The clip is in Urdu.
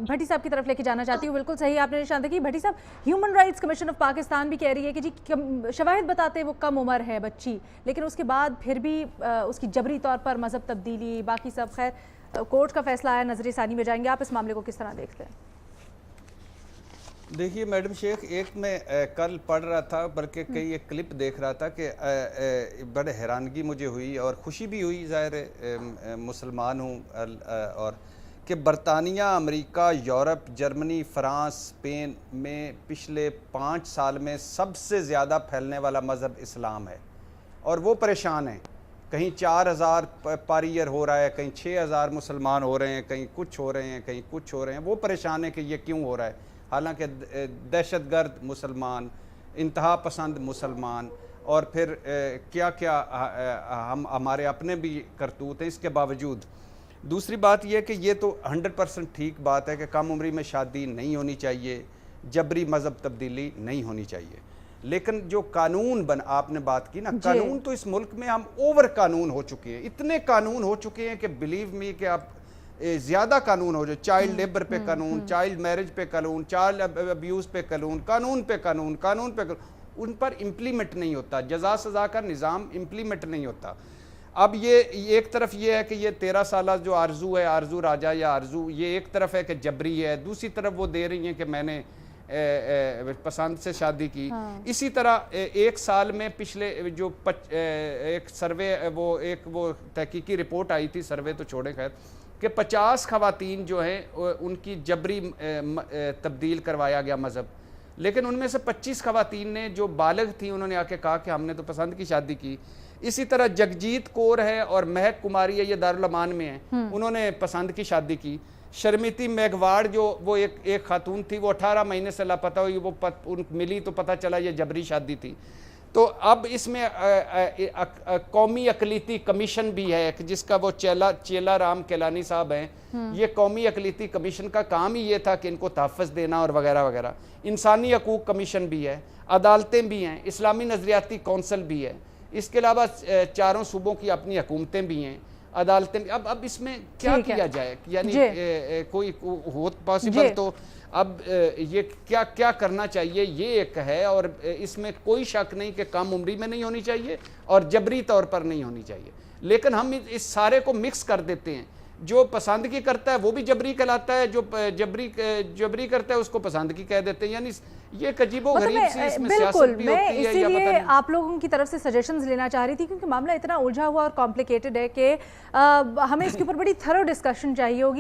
بھٹی صاحب کی طرف لے کے جانا چاہتی ہوں. بالکل صحیح آپ نے نشان کی. بھٹی صاحب, human rights commission of Pakistan بھی کہہ رہی ہے کہ جی شواہد بتاتے وہ کم عمر ہے بچی, لیکن اس کے بعد پھر بھی اس کی جبری طور پر مذہب تبدیلی باقی سب. خیر کورٹ کا فیصلہ آیا, نظر ثانی میں جائیں گے. آپ اس معاملے کو کس طرح دیکھتے ہیں؟ دیکھیے میڈم شیخ, ایک میں کل پڑھ رہا تھا, بلکہ کئی ایک کلپ دیکھ رہا تھا کہ بڑے حیرانگی مجھے ہوئی اور خوشی بھی ہوئی. ظاہر مسلمان ہوں, اور کہ برطانیہ, امریکہ, یورپ, جرمنی, فرانس, اسپین میں پچھلے 5 سال میں سب سے زیادہ پھیلنے والا مذہب اسلام ہے, اور وہ پریشان ہیں. کہیں 4000 پر ایئر ہو رہا ہے, کہیں 6000 مسلمان ہو رہے ہیں, کہیں کچھ ہو رہے ہیں, کہیں کچھ ہو رہے ہیں. وہ پریشان ہیں کہ یہ کیوں ہو رہا ہے, حالانکہ دہشت گرد مسلمان, انتہا پسند مسلمان, اور پھر کیا کیا ہمارے اپنے بھی کرتوت ہیں. اس کے باوجود دوسری بات یہ کہ یہ تو 100% ٹھیک بات ہے کہ کم عمری میں شادی نہیں ہونی چاہیے, جبری مذہب تبدیلی نہیں ہونی چاہیے. لیکن جو قانون آپ نے بات کی نا, قانون تو اس ملک میں ہم اوور قانون ہو چکے ہیں. اتنے قانون ہو چکے ہیں کہ بلیو می کہ آپ زیادہ قانون ہو جو چائلڈ لیبر پہ قانون, چائلڈ میرج پہ قانون, چائلڈ ابیوز پہ قانون, قانون پہ قانون, قانون پہ قانون, ان پر امپلیمنٹ نہیں ہوتا. جزا سزا کا نظام امپلیمنٹ نہیں ہوتا. اب یہ ایک طرف یہ ہے کہ یہ 13 سالہ جو آرزو ہے, آرزو راجہ یا آرزو, یہ ایک طرف ہے کہ جبری ہے, دوسری طرف وہ دے رہی ہیں کہ میں نے پسند سے شادی کی. اسی طرح 1 سال میں پچھلے جو ایک سروے, وہ تحقیقی رپورٹ آئی تھی, سروے تو چھوڑے خیر, کہ 50 خواتین جو ہیں ان کی جبری تبدیل کروایا گیا مذہب, لیکن ان میں سے 25 خواتین نے جو بالغ تھیں انہوں نے آ کے کہا کہ ہم نے تو پسند کی شادی کی. اسی طرح جگجیت کور ہے اور مہک کماری ہے, یہ دارالامان میں ہیں, انہوں نے پسند کی شادی کی. شرمیتی میگواڑ جو وہ ایک خاتون تھی, وہ 18 مہینے سے لاپتہ ہوئی, وہ ملی تو پتہ چلا یہ جبری شادی تھی. تو اب اس میں قومی اقلیتی کمیشن بھی ہے جس کا وہ چیلا رام کیلانی صاحب ہیں. یہ قومی اقلیتی کمیشن کا کام ہی یہ تھا کہ ان کو تحفظ دینا اور وغیرہ وغیرہ. انسانی حقوق کمیشن بھی ہے, عدالتیں بھی ہیں, اسلامی نظریاتی کونسل بھی ہے, اس کے علاوہ 4 صوبوں کی اپنی حکومتیں بھی ہیں, عدالتیں بھی. اب اس میں کیا کیا جائے, یعنی کوئی ہو پاسبل تو اب یہ کیا کرنا چاہیے, یہ ایک ہے. اور اس میں کوئی شک نہیں کہ کم عمری میں نہیں ہونی چاہیے اور جبری طور پر نہیں ہونی چاہیے, لیکن ہم اس سارے کو مکس کر دیتے ہیں. جو پسند کی کرتا ہے وہ بھی جبری کہلاتا ہے, جو جبری کرتا ہے اس کو پسند کی کہہ دیتے ہیں. یعنی یہ ایک عجیب و غریب سی اس میں سیاست بھی ہوتی ہے. اسی لیے آپ لوگوں کی طرف سے سجیشنز لینا چاہ رہی تھی, کیونکہ معاملہ اتنا الجھا ہوا اور کمپلیکیٹڈ ہے کہ ہمیں اس کے اوپر بڑی تھرو ڈسکشن چاہیے ہوگی.